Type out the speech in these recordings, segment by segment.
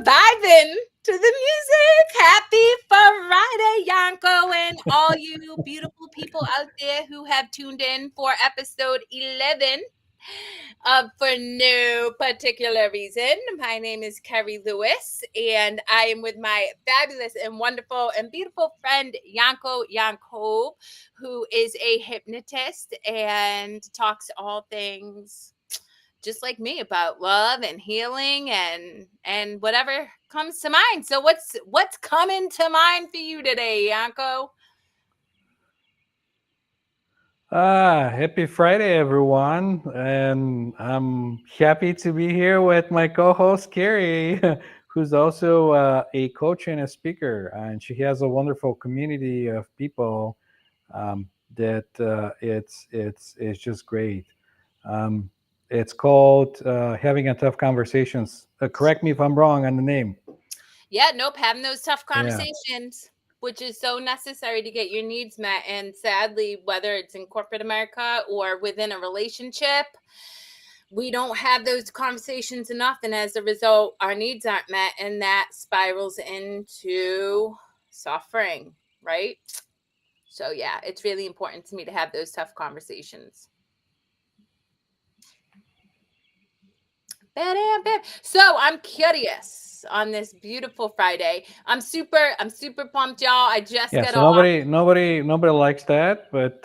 vibing to the music. Happy Friday, Yanko, and all you beautiful people out there who have tuned in for episode 11 for no particular reason. My name is Kerri Lewis, and I am with my fabulous and wonderful and beautiful friend, Yankov, who is a hypnotist and talks all things just like me about love and healing and whatever comes to mind. So what's coming to mind for you today, Yanko? Happy Friday, everyone. And I'm happy to be here with my co host, Kerri, who's also a coach and a speaker. And she has a wonderful community of people that it's just great. Um, it's called Having a Tough Conversations. Correct me if I'm wrong on the name. Yeah, nope, having those tough Yeah. conversations, which is so necessary to get your needs met. And sadly, whether it's in corporate America or within a relationship, we don't have those conversations enough. And as a result, our needs aren't met, and that spirals into suffering, right? So, yeah, it's really important to me to have those tough conversations. So I'm curious on this beautiful Friday. I'm super pumped, y'all. I just Yeah. got So off. nobody likes that, but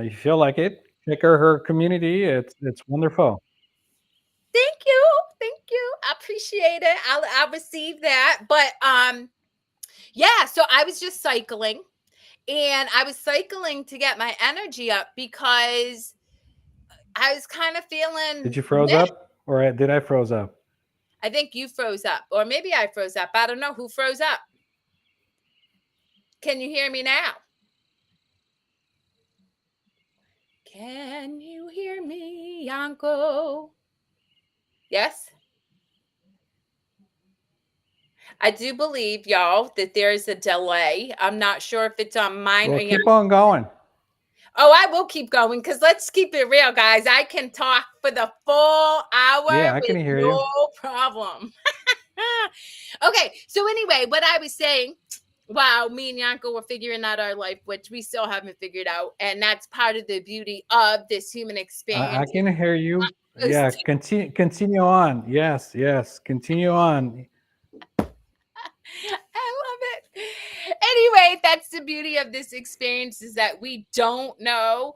you feel like it. Check her community. It's wonderful. Thank you. Thank you. I appreciate it. I'll receive that. But yeah, so I was just cycling, and I was cycling to get my energy up because I was kind of Did feeling you froze meh. up, or did I froze up? I think you froze up, or maybe I froze up. I don't know who froze up. Can you hear me now? Can you hear me, Yanko? Yes? I do believe, y'all, that there's a delay. I'm not sure if it's on mine or Well, yours. keep on going. Oh, I will keep going because let's keep it real, guys. I can talk for the full Yeah, hour I can with hear you. no problem. Okay, so anyway, what I was saying, wow, me and Yanko were figuring out our life, which we still haven't figured out. And that's part of the beauty of this human I experience. can hear you. Yeah, Is continue on. Yes, yes, continue on. I love it. Anyway, that's the beauty of this experience is that we don't know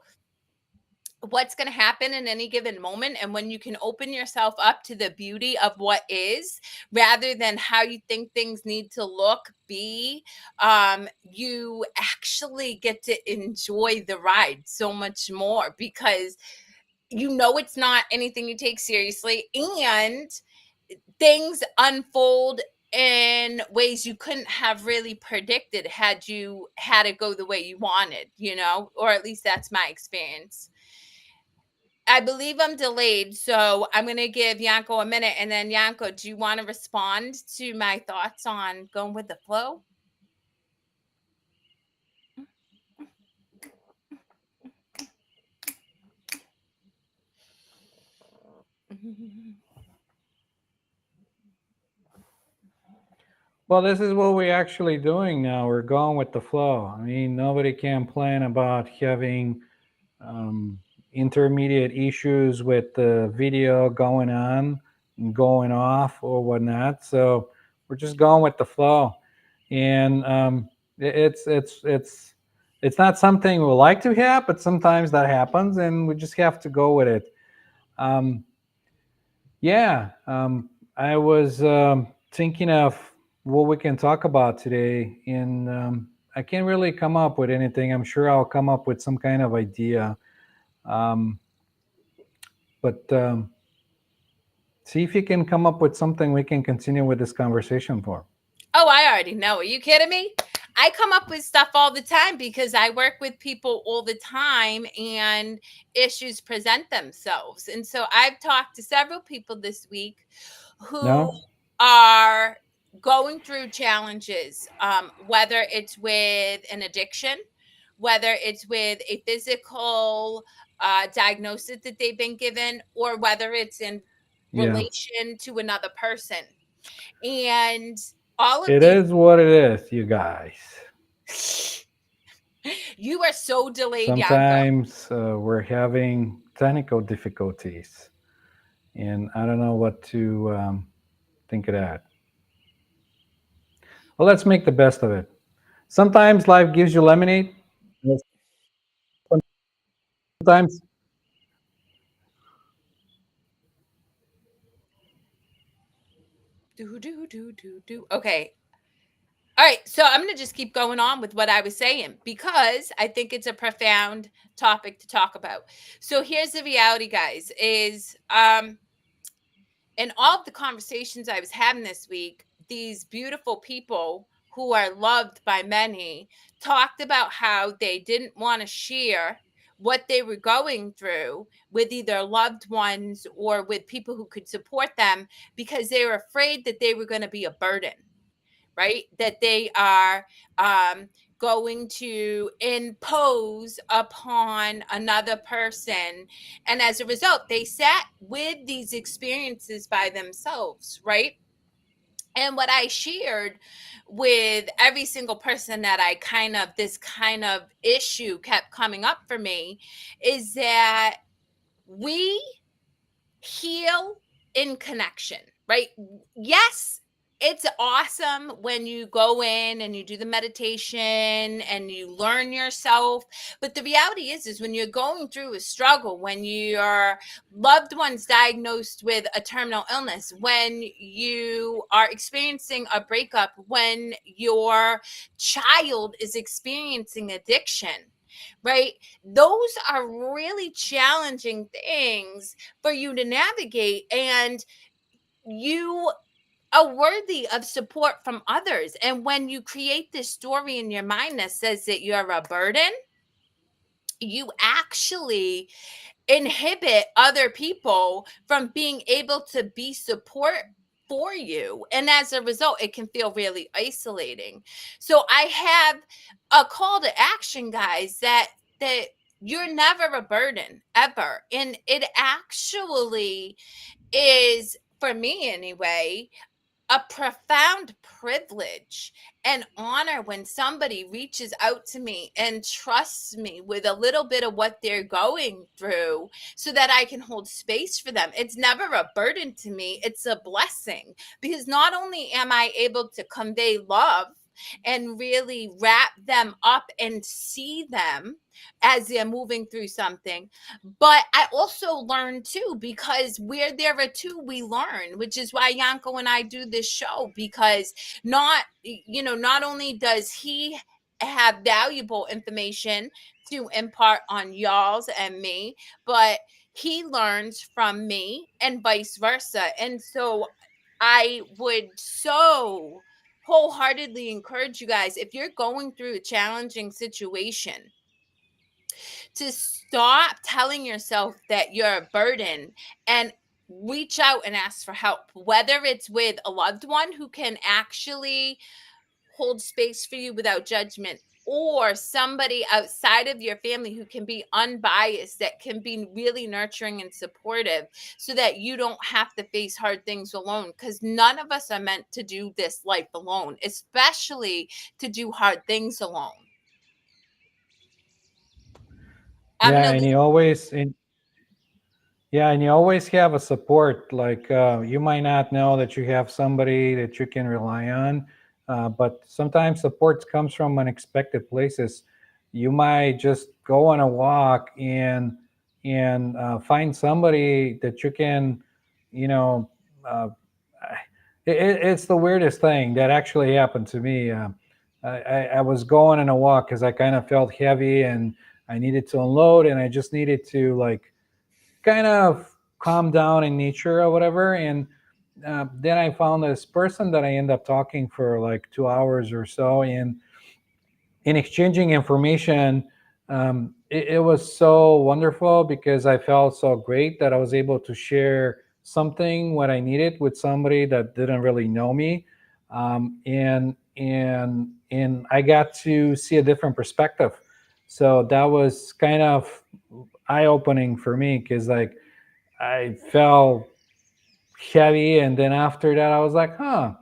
what's going to happen in any given moment, and when you can open yourself up to the beauty of what is rather than how you think things need to look be, you actually get to enjoy the ride so much more because you know it's not anything you take seriously, and things unfold in ways you couldn't have really predicted had you had it go the way you wanted, or at least that's my experience. I believe I'm delayed, so I'm going to give Yanko a minute. And then, Yanko, do you want to respond to my thoughts on going with the flow? Well, this is what we're actually doing now. We're going with the flow. I mean, nobody can plan about having um, intermediate issues with the video going on and going off or whatnot. So we're just going with the flow, and it's not something we like to have, but sometimes that happens, and we just have to go with it. Um, yeah, I was thinking of what we can talk about today, and I can't really come up with anything. I'm sure I'll come up with some kind of idea. Um, but see if you can come up with something we can continue with this conversation for. Oh, I already know. Are you kidding me? I come up with stuff all the time because I work with people all the time and issues present themselves. And so I've talked to several people this week who No? are going through challenges, whether it's with an addiction, whether it's with a physical diagnosis that they've been given, or whether it's in Yeah. relation to another person. And all of It these, is what it is, you guys. you are so delayed, Yanko. Sometimes we're having technical difficulties, and I don't know what to think of that. Well, let's make the best of it. Sometimes life gives you lemonade. Sometimes, Do, do, do, do, do. Okay. All right. So I'm going to just keep going on with what I was saying because I think it's a profound topic to talk about. So here's the reality, guys, is in all of the conversations I was having this week, these beautiful people who are loved by many talked about how they didn't want to share what they were going through with either loved ones or with people who could support them because they were afraid that they were going to be a burden, right? That they are going to impose upon another person. And as a result, they sat with these experiences by themselves, right? And what I shared with every single person that this kind of issue kept coming up for me is that we heal in connection, right? Yes, it's awesome when you go in and you do the meditation and you learn yourself. But the reality is when you're going through a struggle, when your loved one's diagnosed with a terminal illness, when you are experiencing a breakup, when your child is experiencing addiction, right? Those are really challenging things for you to navigate, and you are worthy of support from others. And when you create this story in your mind that says that you're a burden, you actually inhibit other people from being able to be support for you, and as a result it can feel really isolating. So I have a call to action, guys, that you're never a burden ever, and it actually is, for me anyway, a profound privilege and honor when somebody reaches out to me and trusts me with a little bit of what they're going through so that I can hold space for them. It's never a burden to me, it's a blessing, because not only am I able to convey love and really wrap them up and see them as they're moving through something, but I also learn too, because where there are two, we learn, which is why Yanko and I do this show, because not only does he have valuable information to impart on y'all's and me, but he learns from me and vice versa. And so I would so wholeheartedly encourage you guys, if you're going through a challenging situation, to stop telling yourself that you're a burden and reach out and ask for help, whether it's with a loved one who can actually hold space for you without judgment, or somebody outside of your family who can be unbiased, that can be really nurturing and supportive, so that you don't have to face hard things alone, because none of us are meant to do this life alone, especially to do hard things alone. I'm yeah, going to and you always and Yeah, and you always have a support. Like you might not know that you have somebody that you can rely on, but sometimes support comes from unexpected places. You might just go on a walk and find somebody that you can, you know, uh, it's the weirdest thing that actually happened to me. I was going on a walk because I kind of felt heavy and I needed to unload, and I just needed to like kind of calm down in nature or whatever. And then I found this person that I ended up talking for like 2 hours or so. And in exchanging information, it was so wonderful because I felt so great that I was able to share something what I needed with somebody that didn't really know me. And I got to see a different perspective. So that was kind of eye opening for me because like I felt heavy, and then after that I was like, huh,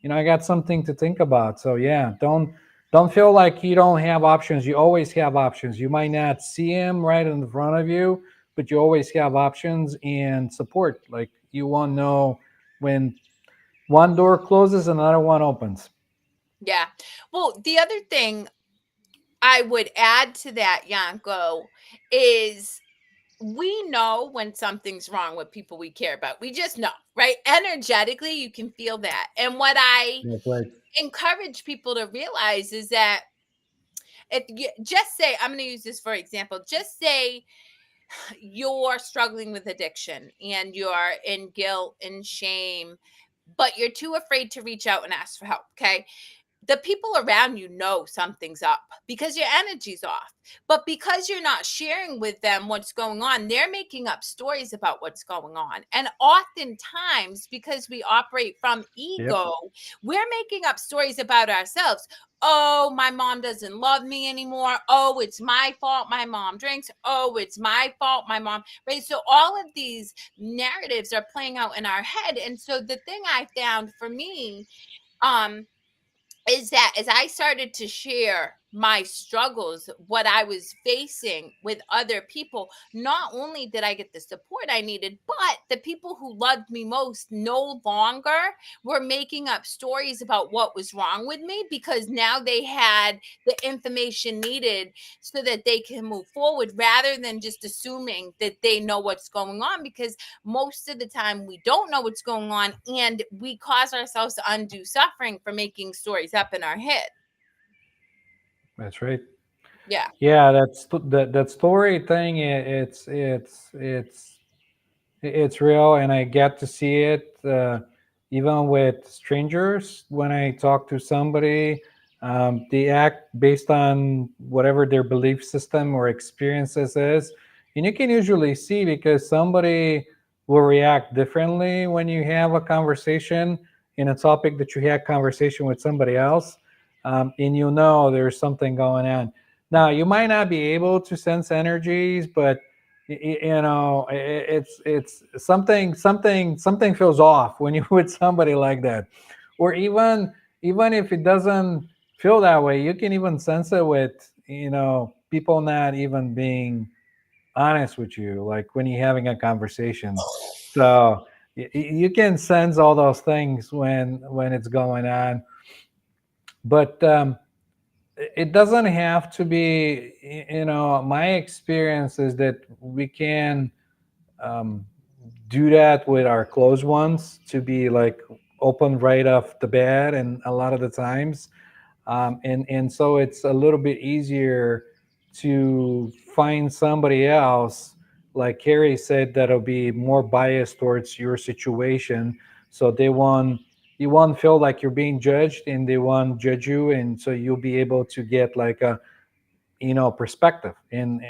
I got something to think about. So yeah, don't feel like you don't have options. You always have options. You might not see them right in front of you, but you always have options and support. Like, you won't know when one door closes, another one opens. Yeah. Well, the other thing I would add to that, Yanko, is we know when something's wrong with people we care about. We just know, right? Energetically, you can feel that. And what I That's right. encourage people to realize is that if you just say, I'm going to use this for example, just say you're struggling with addiction and you're in guilt and shame, but you're too afraid to reach out and ask for help. Okay. The people around you know something's up because your energy's off. But because you're not sharing with them what's going on, they're making up stories about what's going on. And oftentimes, because we operate from Yep. ego, we're making up stories about ourselves. Oh, my mom doesn't love me anymore. Oh, it's my fault my mom drinks. Oh, it's my fault my mom, right? So all of these narratives are playing out in our head. And so the thing I found for me, um, is that as I started to share my struggles, what I was facing with other people, not only did I get the support I needed, but the people who loved me most no longer were making up stories about what was wrong with me because now they had the information needed so that they can move forward rather than just assuming that they know what's going on, because most of the time we don't know what's going on and we cause ourselves undue suffering for making stories up in our head. That's right. Yeah. Yeah, that story thing. It's real, and I get to see it even with strangers. When I talk to somebody, they act based on whatever their belief system or experiences is, and you can usually see because somebody will react differently when you have a conversation in a topic that you had conversation with somebody else, and there's something going on. Now, you might not be able to sense energies, but it's something feels off when you're with somebody like that. Or even if it doesn't feel that way, you can even sense it with people not even being honest with you, like when you're having a conversation. So you can sense all those things when it's going on. But it doesn't have to be. My experience is that we can um, do that with our close ones, to be like open right off the bat, and a lot of the times, and so it's a little bit easier to find somebody else, like Kerri said, that'll be more biased towards your situation, so you won't feel like you're being judged, and they won't judge you, and so you'll be able to get like a perspective. And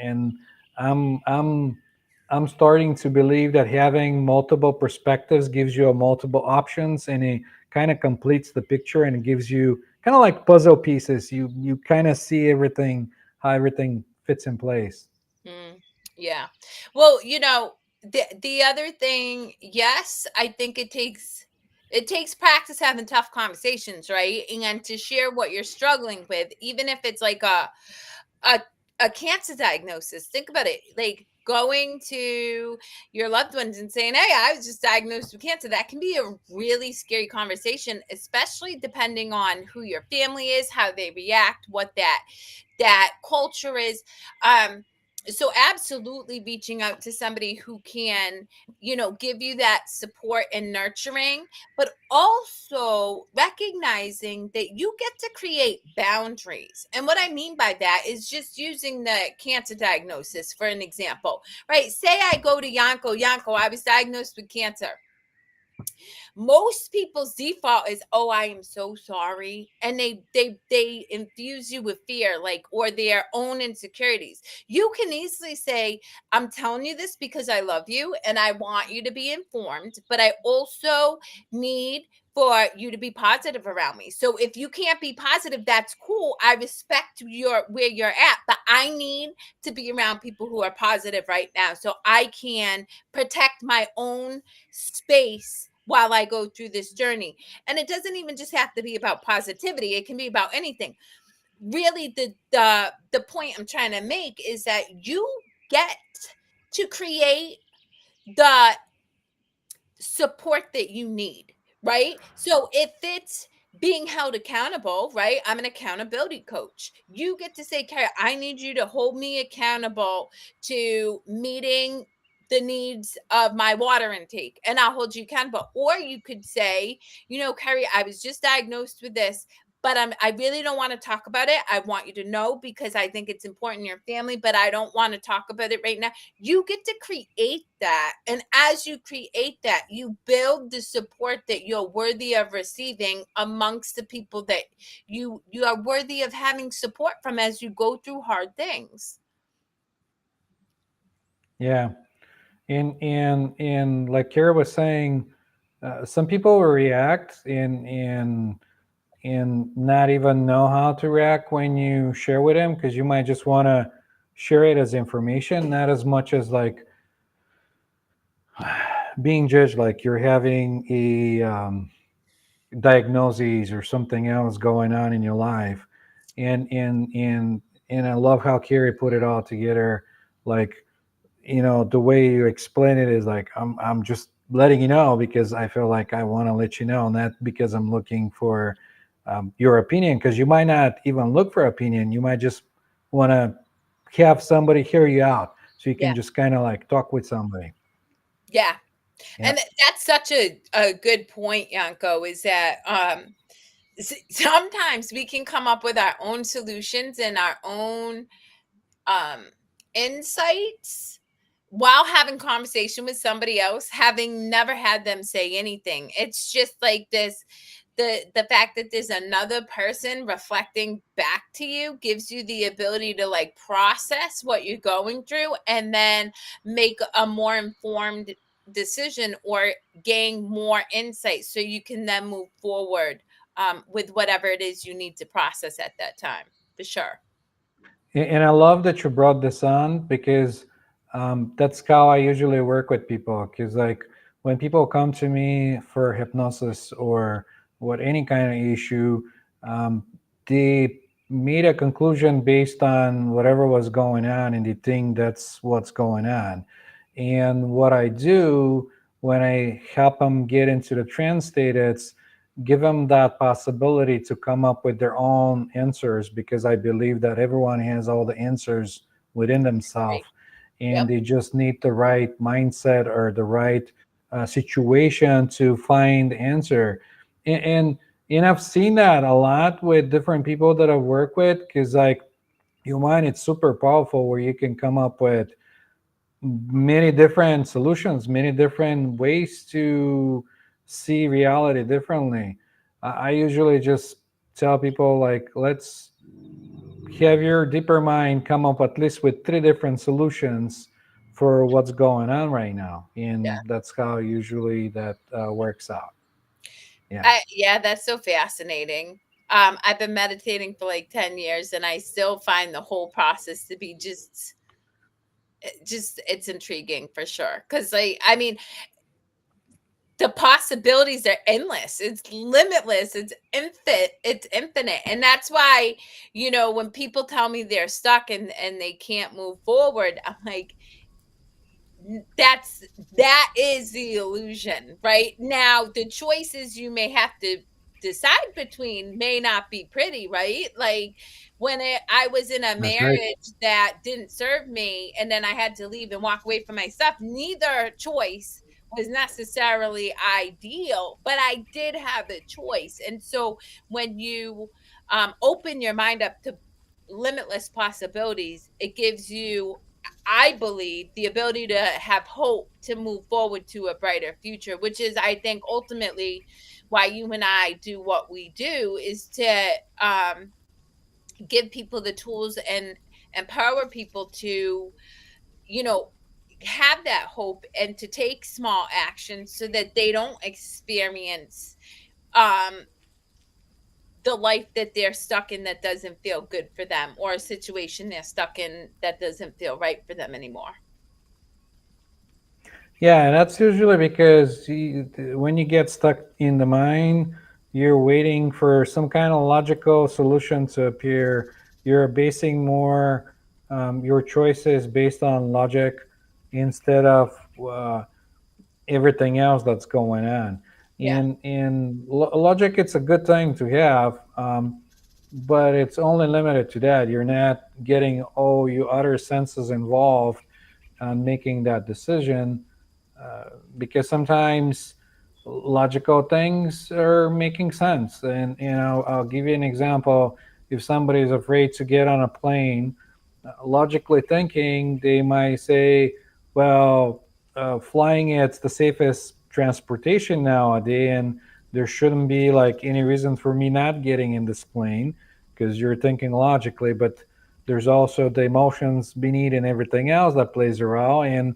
I'm I'm starting to believe that having multiple perspectives gives you a multiple options, and it kind of completes the picture, and it gives you kind of like puzzle pieces. You kind of see everything, how everything fits in place. Mm, yeah. Well, the other thing, yes, I think it takes practice having tough conversations, right? And to share what you're struggling with, even if it's like a a cancer diagnosis. Think about it. Like going to your loved ones and saying, "Hey, I was just diagnosed with cancer." That can be a really scary conversation, especially depending on who your family is, how they react, what that culture is. Um so absolutely reaching out to somebody who can, give you that support and nurturing, but also recognizing that you get to create boundaries. And what I mean by that is just using the cancer diagnosis for an example, right? Say I go to Yanko, Yanko, I was diagnosed with cancer. Most people's default is, oh, I am so sorry, and they infuse you with fear, like, or their own insecurities. You can easily say, I'm telling you this because I love you and I want you to be informed, but I also need for you to be positive around me. So if you can't be positive, that's cool. I respect your where you're at, but I need to be around people who are positive right now so I can protect my own space while I go through this journey. And it doesn't even just have to be about positivity, it can be about anything. Really, the point I'm trying to make is that you get to create the support that you need, right? So if it's being held accountable, right? I'm an accountability coach. You get to say, Kerri, I need you to hold me accountable to meeting the needs of my water intake, and I'll hold you accountable. Or you could say, Kerri, I was just diagnosed with this, but I really don't want to talk about it. I want you to know because I think it's important in your family, but I don't want to talk about it right now. You get to create that. And as you create that, you build the support that you're worthy of receiving amongst the people that you are worthy of having support from as you go through hard things. Yeah. And like Kara was saying, some people will react and not even know how to react when you share with them, because you might just want to share it as information, not as much as like being judged, like you're having a diagnosis or something else going on in your life. And I love how Kerri put it all together. Like, the way you explain it is like, I'm just letting you know because I feel like I want to let you know, not because I'm looking for your opinion, because you might not even look for opinion. You might just want to have somebody hear you out, so you Yeah. can just kind of like talk with somebody. Yeah. Yeah. And that's such a good point, Yanko, is that sometimes we can come up with our own solutions and our own um insights while having conversation with somebody else, having never had them say anything. It's just like this, the fact that there's another person reflecting back to you gives you the ability to like process what you're going through and then make a more informed decision or gain more insight so you can then move forward with whatever it is you need to process at that time, for sure. And I love that you brought this on, because that's how I usually work with people. Because like when people come to me for hypnosis or what any kind of issue, um, they made a conclusion based on whatever was going on, and they think that's what's going on. And what I do when I help them get into the trance state, it's give them that possibility to come up with their own answers, because I believe that everyone has all the answers within themselves, Great. and Yep. they just need the right mindset or the right situation to find the answer. And I've seen that a lot with different people that I work with, because like your mind, it's super powerful, where you can come up with many different solutions, many different ways to see reality differently. I usually just tell people like, let's have your deeper mind come up at least with three different solutions for what's going on right now, Yeah. and that's how usually that works out. Yeah. Yeah, that's so fascinating. I've been meditating for like 10 years and I still find the whole process to be just it's intriguing for sure. Cause like I mean, the possibilities are endless. It's limitless. It's infinite. And that's why, when people tell me they're stuck and they can't move forward, I'm like, that is the illusion. Right now the choices you may have to decide between may not be pretty, right? Like I was in a That's right. marriage that didn't serve me and then I had to leave and walk away from my stuff. Neither choice was necessarily ideal, but I did have a choice. And so when you open your mind up to limitless possibilities, it gives you, I believe, the ability to have hope to move forward to a brighter future, which is, I think, ultimately why you and I do what we do, is to give people the tools and empower people to, you know, have that hope and to take small actions so that they don't experience um the life that they're stuck in that doesn't feel good for them, or a situation they're stuck in that doesn't feel right for them anymore. Yeah, and that's usually because when you get stuck in the mind, you're waiting for some kind of logical solution to appear. You're basing more your choices based on logic instead of everything else that's going on. Yeah. Logic, it's a good thing to have, but it's only limited to that. You're not getting all your other senses involved on making that decision, uh, because sometimes logical things are making sense. And I'll give you an example. If somebody is afraid to get on a plane, logically thinking, they might say, "Well, flying it's the safest transportation nowadays, and there shouldn't be like any reason for me not getting in this plane," because you're thinking logically, but there's also the emotions beneath and everything else that plays a role. And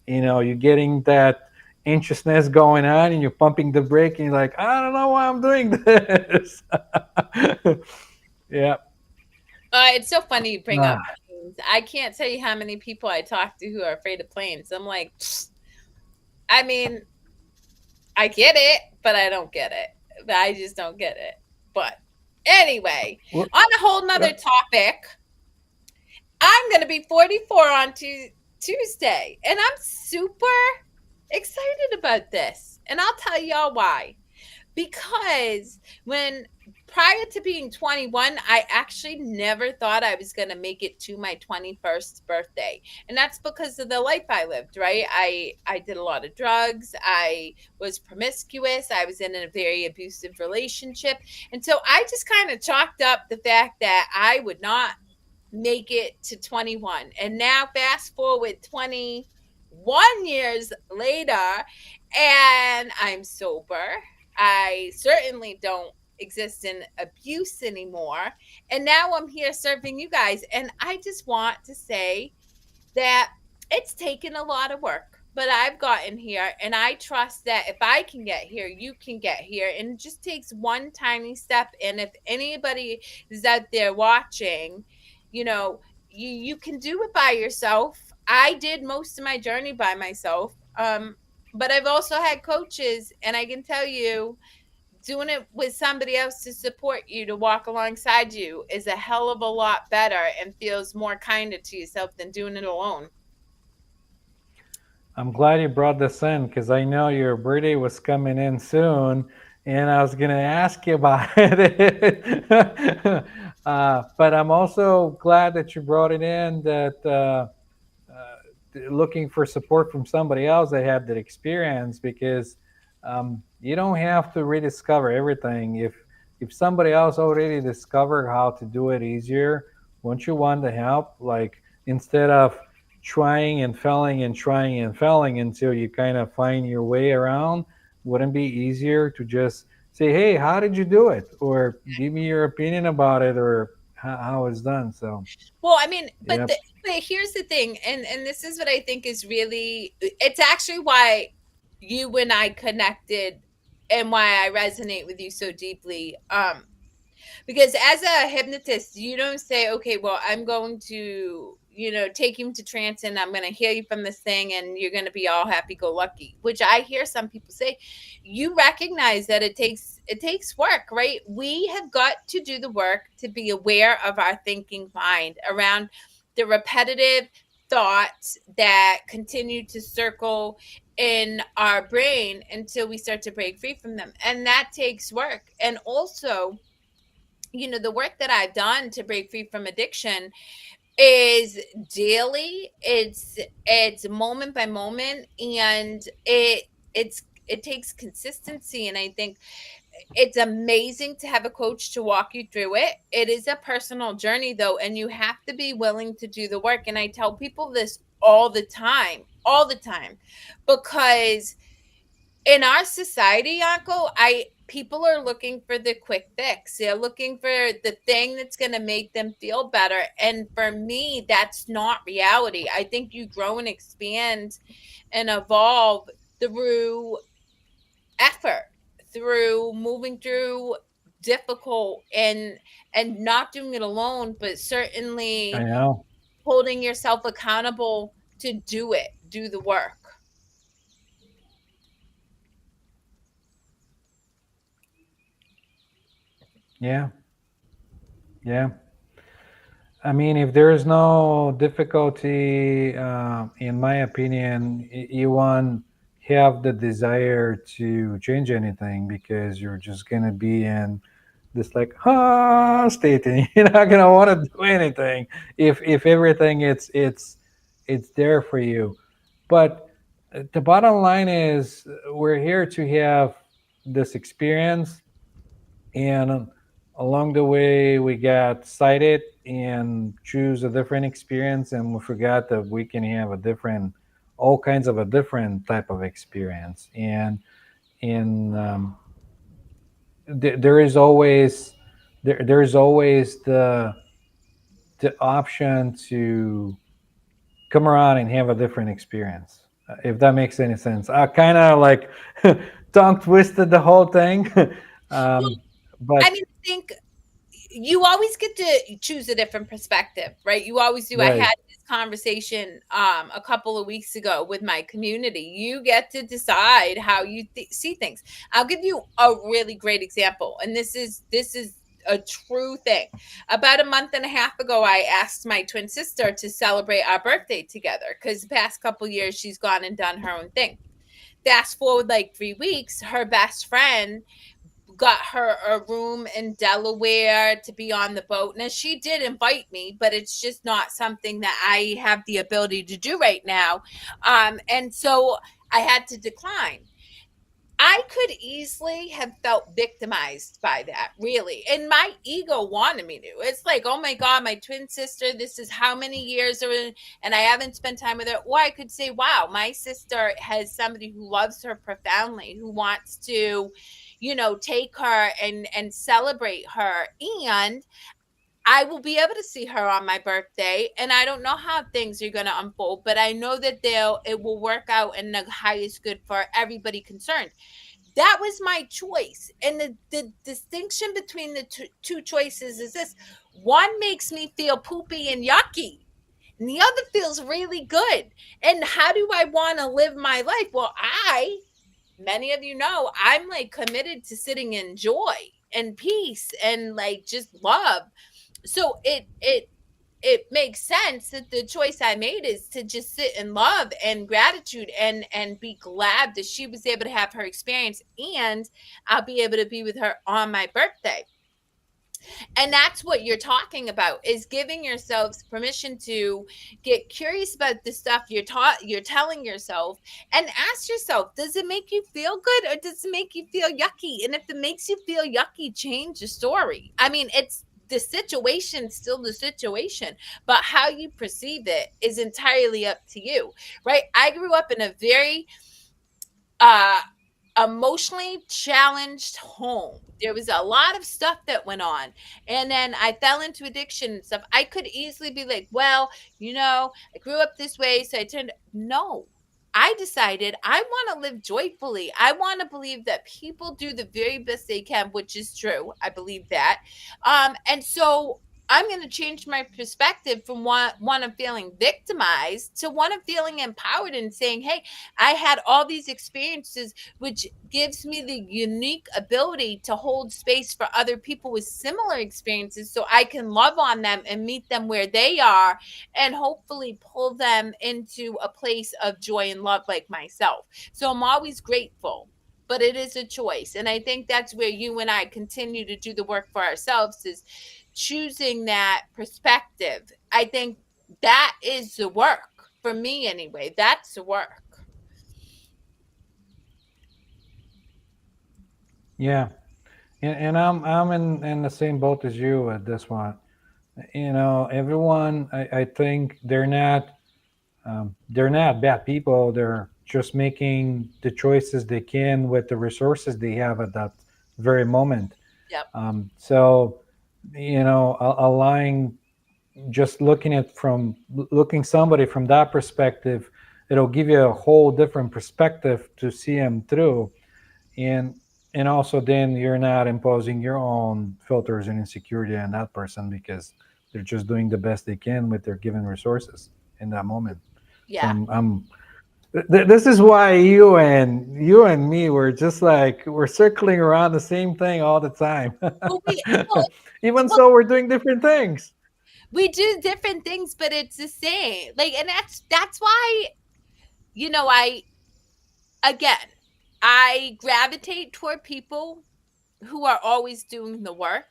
you're getting that anxiousness going on, and you're pumping the brake, and you're like, "I don't know why I'm doing this." Yeah. It's so funny you bring up Ah, planes. I can't tell you how many people I talk to who are afraid of planes. I'm like, I mean, I get it, but I don't get it. I just don't get it. But anyway, well, on a whole nother topic, I'm going to be 44 on Tuesday, and I'm super excited about this. And I'll tell y'all why. Because when prior to being 21, I actually never thought I was going to make it to my 21st birthday. And that's because of the life I lived, right? I did a lot of drugs. I was promiscuous. I was in a very abusive relationship. And so I just kind of chalked up the fact that I would not make it to 21. And now fast forward 21 years later, and I'm sober. I certainly don't exist in abuse anymore. And now I'm here serving you guys. And I just want to say that it's taken a lot of work, but I've gotten here, and I trust that if I can get here, you can get here. And it just takes one tiny step. And if anybody is out there watching, you know, you can do it by yourself. I did most of my journey by myself. But I've also had coaches, and I can tell you, doing it with somebody else to support you, to walk alongside you, is a hell of a lot better and feels more kinder to yourself than doing it alone. I'm glad you brought this in because I know your birthday was coming in soon, and I was gonna ask you about it. But I'm also glad that you brought it in. That looking for support from somebody else that had that experience, because you don't have to rediscover everything. If somebody else already discovered how to do it easier, won't you want to help? Like, instead of trying and failing and trying and failing until you kind of find your way around, wouldn't it be easier to just say, "Hey, how did you do it?" or "Give me your opinion about it," or how it's done. So, Well, I mean, yep. but here's the thing, and this is what I think is really, it's actually why you and I connected, and why I resonate with you so deeply. Because as a hypnotist, you don't say, okay, well, I'm going to, take you into trance, and I'm going to heal you from this thing, and you're going to be all happy go lucky, which I hear some people say. You recognize that it takes work, right? We have got to do the work to be aware of our thinking mind around the repetitive thoughts that continue to circle in our brain until we start to break free from them. And that takes work. And also, the work that I've done to break free from addiction is daily. It's moment by moment, and it takes consistency. And I think it's amazing to have a coach to walk you through it. It is a personal journey though, and you have to be willing to do the work. And I tell people this all the time, because in our society, Yanko, I people are looking for the quick fix. They're looking for the thing that's going to make them feel better. And for me, that's not reality. I think you grow and expand and evolve through effort, through moving through difficult and not doing it alone, but I certainly know. holding yourself accountable to do the work. Yeah, yeah. I mean, if there is no difficulty, in my opinion, you won't have the desire to change anything because you're just gonna be in this like state, and you're not gonna want to do anything if everything it's there for you. But the bottom line is, we're here to have this experience, and along the way we got sighted and choose a different experience, and we forgot that we can have a different, all kinds of a different type of experience. And in there is always, there's always the option to come around and have a different experience, if that makes any sense. I kind of like tongue twisted the whole thing. Well, um, I but mean, I think you always get to choose a different perspective, right? You always do. I right. had this conversation a couple of weeks ago with my community. You get to decide how you see things. I'll give you a really great example, and this is a true thing. About a month and a half ago, I asked my twin sister to celebrate our birthday together because the past couple years she's gone and done her own thing. Fast forward like 3 weeks, her best friend got her a room in Delaware to be on the boat. Now, she did invite me, but it's just not something that I have the ability to do right now. And so I had to decline. I could easily have felt victimized by that, really. And my ego wanted me to. It's like, oh my God, my twin sister, this is how many years are in, and I haven't spent time with her. Or I could say, wow, my sister has somebody who loves her profoundly, who wants to, take her and celebrate her. And I will be able to see her on my birthday, and I don't know how things are going to unfold, but I know that it will work out in the highest good for everybody concerned. That was my choice. And the distinction between the two choices is this: one makes me feel poopy and yucky, and the other feels really good. And how do I want to live my life? Well, many of you know, I'm like committed to sitting in joy and peace and like just love. So it makes sense that the choice I made is to just sit in love and gratitude and be glad that she was able to have her experience, and I'll be able to be with her on my birthday. And that's what you're talking about, is giving yourselves permission to get curious about the stuff you're telling yourself, and ask yourself, does it make you feel good or does it make you feel yucky? And if it makes you feel yucky, change the story. I mean, it's the situation, still the situation, but how you perceive it is entirely up to you, right? I grew up in a very uh emotionally challenged home. There was a lot of stuff that went on. And then I fell into addiction and stuff. I could easily be like, well, I grew up this way. So I turned. No, I decided I want to live joyfully. I want to believe that people do the very best they can, which is true. I believe that. And so I'm going to change my perspective from one of feeling victimized to one of feeling empowered and saying, hey, I had all these experiences, which gives me the unique ability to hold space for other people with similar experiences so I can love on them and meet them where they are, and hopefully pull them into a place of joy and love like myself. So I'm always grateful. But it is a choice. And I think that's where you and I continue to do the work for ourselves, is choosing that perspective. I think that is the work for me anyway. That's the work. Yeah, and I'm in the same boat as you at this one. Everyone, I think they're not bad people. They're just making the choices they can with the resources they have at that very moment. Yep. So, allowing, just looking somebody from that perspective, it'll give you a whole different perspective to see them through. And and also, then you're not imposing your own filters and insecurity on that person, because they're just doing the best they can with their given resources in that moment. So Yeah. This is why you and me were just like we're circling around the same thing all the time. Well, well, Even well, so, we're doing different things. we do different things, but it's the same. Like, and that's why, I again, I gravitate toward people who are always doing the work,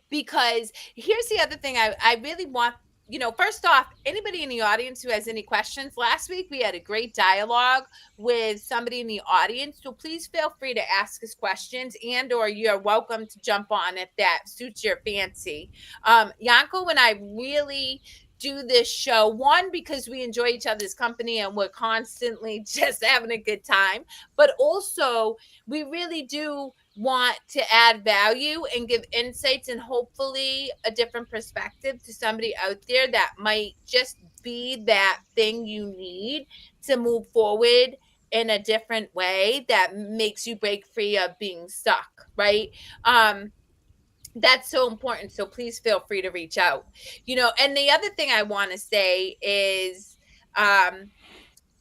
because here's the other thing I really want. First off, anybody in the audience who has any questions, last week we had a great dialogue with somebody in the audience, so please feel free to ask us questions, and or you're welcome to jump on if that suits your fancy. Yanko and I really do this show, one, because we enjoy each other's company and we're constantly just having a good time, but also we really do want to add value and give insights and hopefully a different perspective to somebody out there that might just be that thing you need to move forward in a different way that makes you break free of being stuck, right? That's so important, so please feel free to reach out. And the other thing I want to say is, um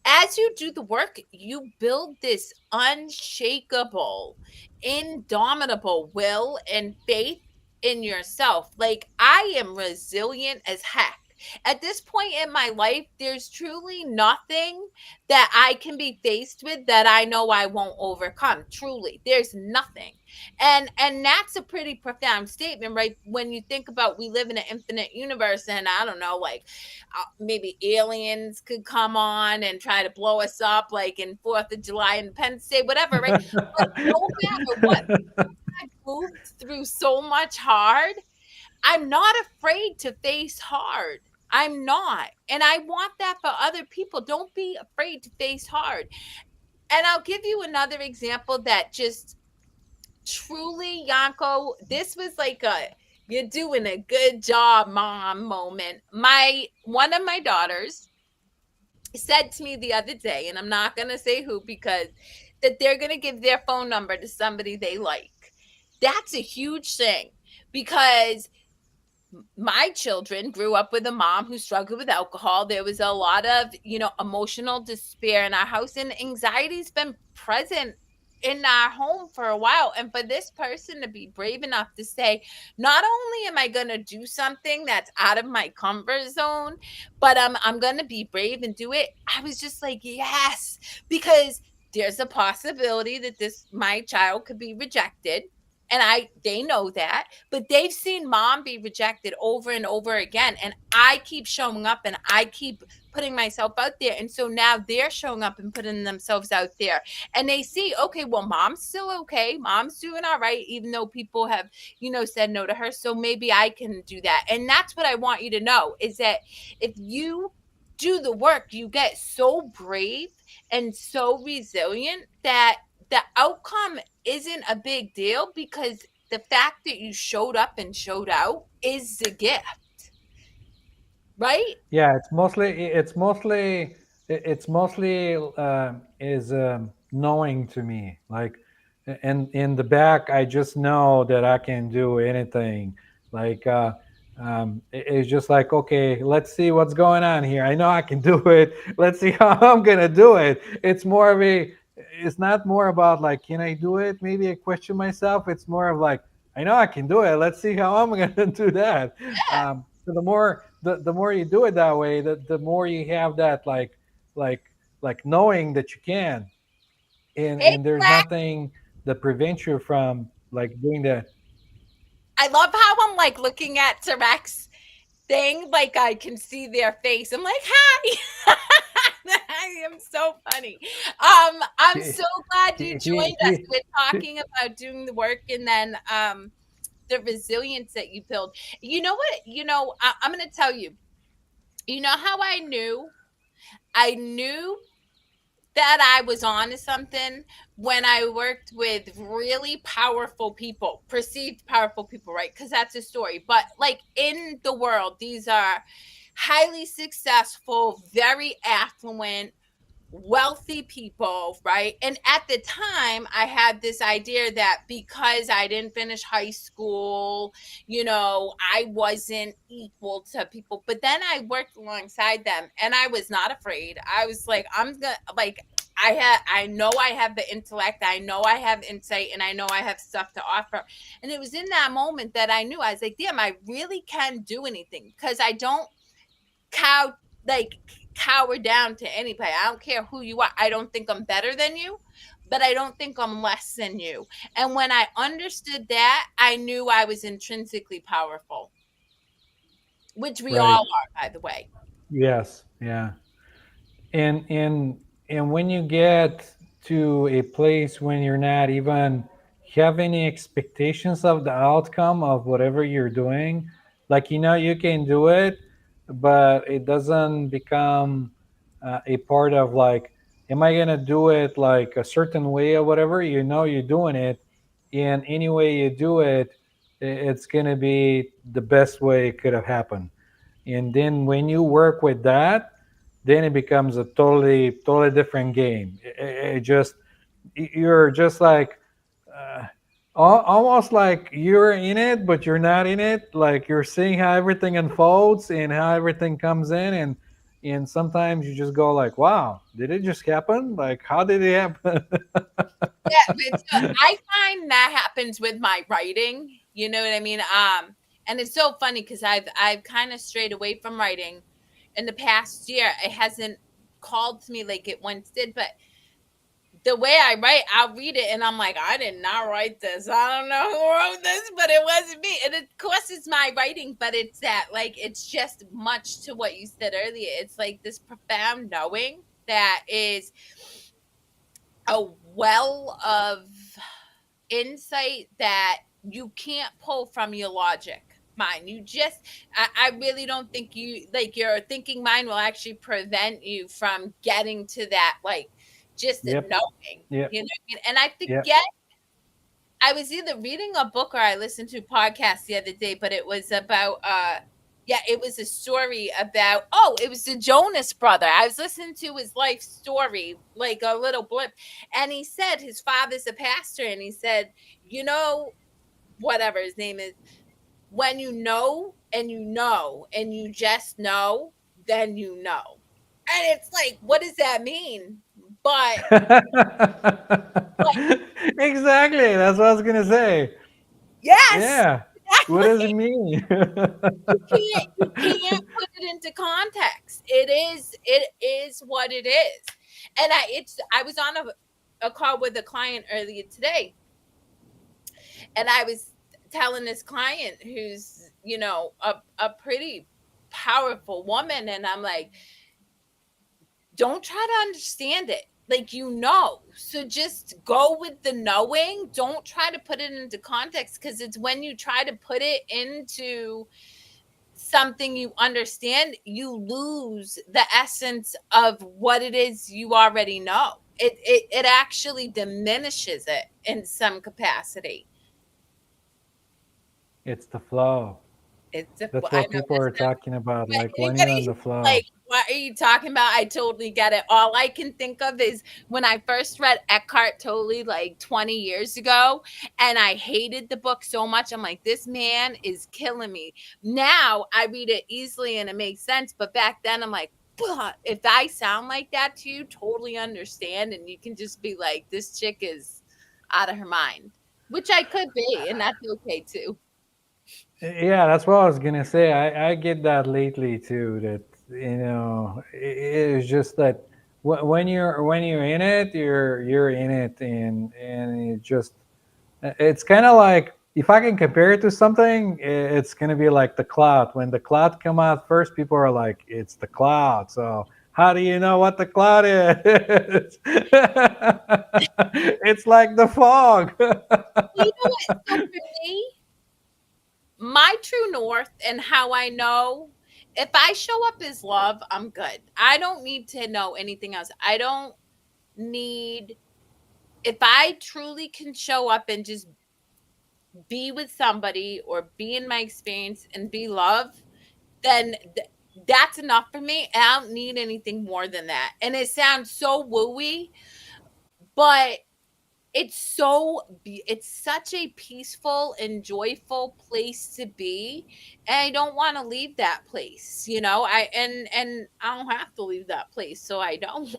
as you do the work, you build this unshakable, indomitable will and faith in yourself. Like, I am resilient as heck. At this point in my life, there's truly nothing that I can be faced with that I know I won't overcome. Truly, there's nothing. And that's a pretty profound statement, right? When you think about, we live in an infinite universe, and I don't know, like, maybe aliens could come on and try to blow us up, like in 4th of July, Independence Day, whatever, right? But no matter what, I've moved through so much hard. I'm not afraid to face hard. I'm not. And I want that for other people. Don't be afraid to face hard. And I'll give you another example that just truly, Yanko, this was like a you're doing a good job, mom moment. My One of my daughters said to me the other day, and I'm not going to say who, because that they're going to give their phone number to somebody they like. That's a huge thing, because my children grew up with a mom who struggled with alcohol. There was a lot of, emotional despair in our house, and anxiety's been present in our home for a while. And for this person to be brave enough to say, not only am I going to do something that's out of my comfort zone, but I'm going to be brave and do it. I was just like, yes, because there's a possibility that my child could be rejected, and they know that, but they've seen mom be rejected over and over again, and I keep showing up and I keep putting myself out there, and so now they're showing up and putting themselves out there, and they see, okay, well, mom's still okay, mom's doing all right, even though people have, said no to her, so maybe I can do that. And that's what I want you to know, is that if you do the work, you get so brave and so resilient that the outcome isn't a big deal, because the fact that you showed up and showed out is the gift, right? Yeah, it's mostly is knowing to me. Like, in the back, I just know that I can do anything. Like, it's just like, okay, let's see what's going on here. I know I can do it. Let's see how I'm gonna do it. It's more of a. It's not more about like, can I do it? Maybe I question myself. It's more of like, I know I can do it. Let's see how I'm gonna do that. So the more you do it that way, the more you have that like like knowing that you can, and there's Exactly. nothing that prevents you from like doing that. I love how I'm like looking at Tarek's thing, like I can see their face. I'm like, hi. I am so funny. I'm He so glad you he joined us. he, We're he talking about doing the work, and then the resilience that you build. You know what? I'm going to tell you. You know how I knew? I knew that I was on to something when I worked with really powerful people, perceived powerful people, right? Because that's a story. But like in the world, these are highly successful, very affluent, wealthy people, right? And at the time, I had this idea that because I didn't finish high school, I wasn't equal to people. But then I worked alongside them and I was not afraid. I was like, I'm gonna, like, I know I have the intellect, I know I have insight, and I know I have stuff to offer. And it was in that moment that I knew, I was like, damn, I really can do anything because I don't cow like cower down to anybody. I don't care who you are. I don't think I'm better than you, but I don't think I'm less than you. And when I understood that, I knew I was intrinsically powerful, which we Right. all are, by the way. Yes. Yeah. And when you get to a place when you're not even have any expectations of the outcome of whatever you're doing, like you can do it, but it doesn't become a part of like, am I gonna do it like a certain way or whatever? You're doing it, and any way you do it, it's gonna be the best way it could have happened. And then when you work with that, then it becomes a totally different game. It just, you're just like uh, almost like you're in it but you're not in it, like you're seeing how everything unfolds and how everything comes in, and sometimes you just go like, wow, did it just happen? Like, how did it happen? Yeah, but so I find that happens with my writing. You know what I mean? And it's so funny because I've kind of strayed away from writing in the past year. It hasn't called to me like it once did, but the way I write, I'll read it and I'm like, I did not write this. I don't know who wrote this, but it wasn't me. And of course, it's my writing, but it's that, like, it's just much to what you said earlier. It's like this profound knowing that is a well of insight that you can't pull from your logic mind. I really don't think your thinking mind will actually prevent you from getting to that, like, just Yep. knowing, Yep. you know what I mean? And I Yep. forget, I was either reading a book or I listened to a podcast the other day, but it was about yeah, it was a story about, oh, it was the Jonas brother. I was listening to his life story, like a little blip, and he said his father's a pastor, and he said, whatever his name is, when you know and you just know, then you know. And it's like, what does that mean? But Exactly, that's what I was gonna say. yes, Yeah, what does it exactly. mean? You can't put it into context. It is what it is. And I was on a call with a client earlier today, and I was telling this client who's, a pretty powerful woman, and I'm like, don't try to understand it. Like, so just go with the knowing. Don't try to put it into context, because it's when you try to put it into something you understand, you lose the essence of what it is you already know. It actually diminishes it in some capacity. It's the flow. That's I what know people that's are talking about, what like when you're in anybody the flow. like, what are you talking about? I totally get it. All I can think of is when I first read Eckhart Tolle like 20 years ago, and I hated the book so much. I'm like, this man is killing me. Now I read it easily and it makes sense. But back then I'm like, "Ugh, if I sound like that to you, totally understand." And you can just be like, this chick is out of her mind, which I could be, and that's okay too. Yeah, that's what I was gonna say. I get that lately too. That it's just that when you're in it, you're in it, and it's kind of like, if I can compare it to something, it's gonna be like the cloud. When the cloud come out first, people are like, it's the cloud. So how do you know what the cloud is? It's like the fog. You know what? So for me, my true north and how I know, if I show up as love, I'm good. I don't need to know anything else. I don't need, if I truly can show up and just be with somebody or be in my experience and be love, then That's enough for me. I don't need anything more than that. And it sounds so wooey, but it's such a peaceful and joyful place to be, and I don't want to leave that place, and I don't have to leave that place, so I don't.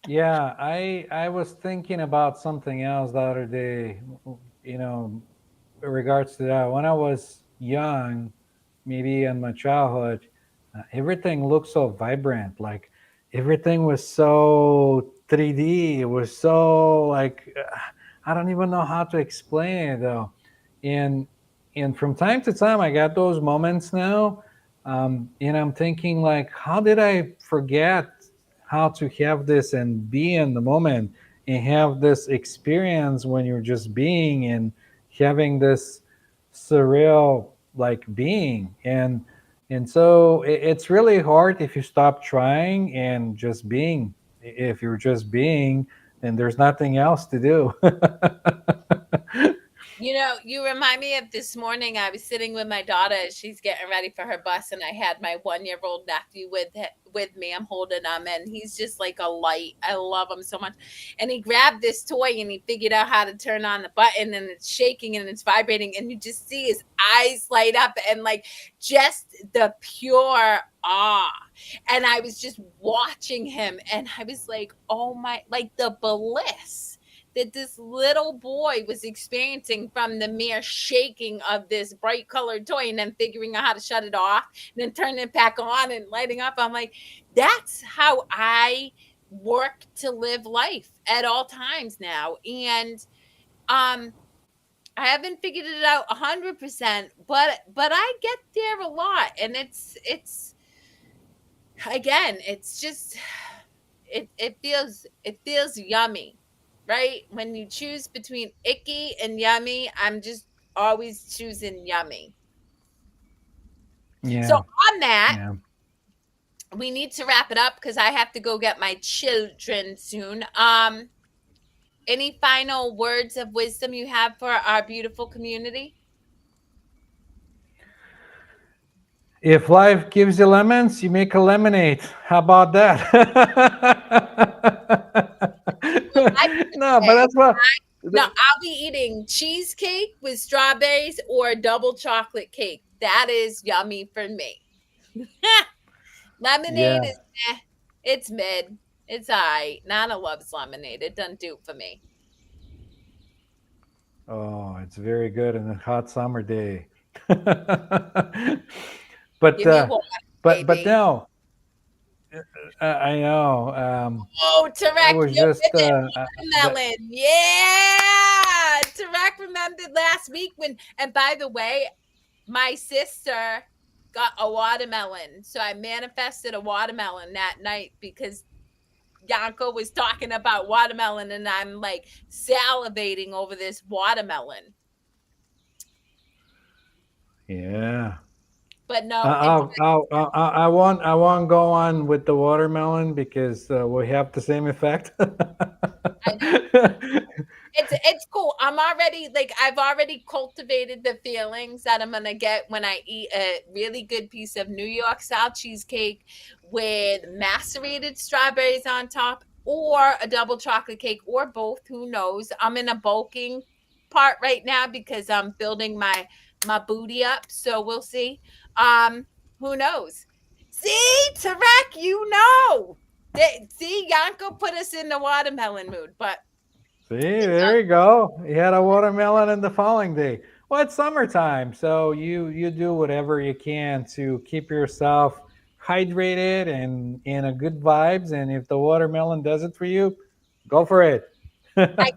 Yeah, I was thinking about something else the other day. You know, in regards to that, when I was young, maybe in my childhood, everything looked so vibrant. Like everything was so 3D. It was so like I don't even know how to explain it though. And and from time to time, I got those moments now, and I'm thinking like, how did I forget how to have this and be in the moment and have this experience when you're just being and having this surreal like being and so it's really hard if you stop trying and just being. If you're just being, then there's nothing else to do. You remind me of this morning. I was sitting with my daughter. She's getting ready for her bus, and I had my 1-year-old nephew with me. I'm holding him, and he's just like a light. I love him so much. And he grabbed this toy, and he figured out how to turn on the button, and it's shaking and it's vibrating, and you just see his eyes light up, and like just the pure awe. And I was just watching him, and I was like, oh my, like the bliss that this little boy was experiencing from the mere shaking of this bright colored toy and then figuring out how to shut it off and then turning it back on and lighting up. I'm like, that's how I work to live life at all times now. And um I haven't figured it out 100%, but I get there a lot, and it's again, it's just it feels yummy, right? When you choose between icky and yummy, I'm just always choosing yummy. So Yeah, on that, yeah. we need to wrap it up because I have to go get my children soon. Any final words of wisdom you have for our beautiful community? If life gives you lemons, you make a lemonade. How about that? I No, but say, that's what. no, I'll be eating cheesecake with strawberries or double chocolate cake. That is yummy for me. Lemonade Yeah. is it's mid. It's alright. Nana loves lemonade. It doesn't do it for me. Oh, it's very good on a hot summer day. but Give me water, but baby. no, I know. Oh, I Tarek, was you're just with it. that. Watermelon. Yeah. Tarek remembered last week and by the way, my sister got a watermelon. So I manifested a watermelon that night because Yanko was talking about watermelon and I'm like salivating over this watermelon. Yeah. But no, it's I won't go on with the watermelon because we have the same effect. I know. It's cool. I've already cultivated the feelings that I'm gonna get when I eat a really good piece of New York style cheesecake with macerated strawberries on top, or a double chocolate cake, or both. Who knows? I'm in a bulking part right now because I'm building my booty up. So we'll see. Who knows? See, Tarek, you know. See, Yanko put us in the watermelon mood, but See, there you go. You had a watermelon in the following day. Well, it's summertime, so you do whatever you can to keep yourself hydrated and in a good vibes. And if the watermelon does it for you, go for it. I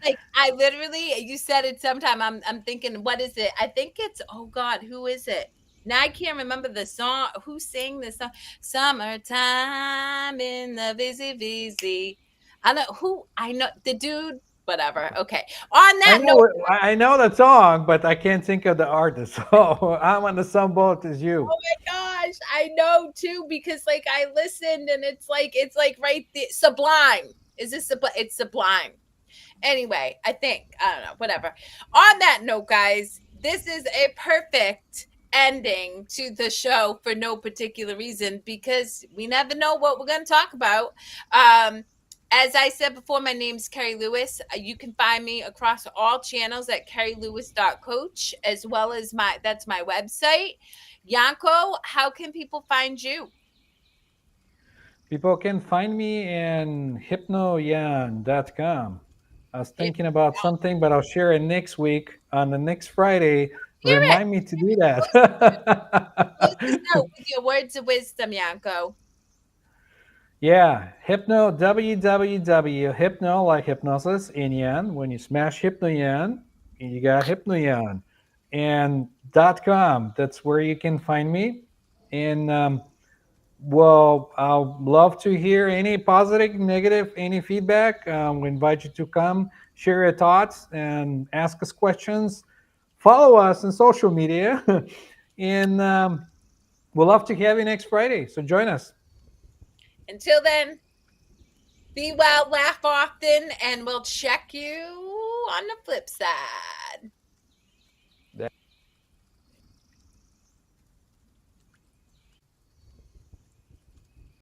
like I literally you said it sometime. I'm thinking, what is it? I think it's oh God, who is it? Now I can't remember the song. Who sang this song? Summertime in the busy busy. I know who I know the dude, whatever. Okay. On that note, I know the song, but I can't think of the artist. So I'm on the same boat as you. oh my gosh, I know too because like I listened and it's like right there. Sublime. Is this it's sublime? Anyway, I think, I don't know, whatever. On that note, guys, this is a perfect ending to the show for no particular reason because we never know what we're going to talk about. Um, as I said before, my name's Kerri Lewis. You can find me across all channels at kerrilewis.coach, as well as that's my website. Yanko, how can people find you? People can find me in hypnoyan.com. I was If thinking about something, but I'll share it next week on the next Friday. hear it, Remind me to do close us that. out with your words of wisdom, Yanko. Yeah, Hypno, www, Hypno, like hypnosis, in Yan. When you smash Hypnoyan, you got Hypnoyan. And .com, that's where you can find me. And well, I'll love to hear any positive, negative, any feedback. We invite you to come, share your thoughts, and ask us questions. Follow us on social media. And we'll love to have you next Friday. So join us. Until then, be well, laugh often, and we'll check you on the flip side.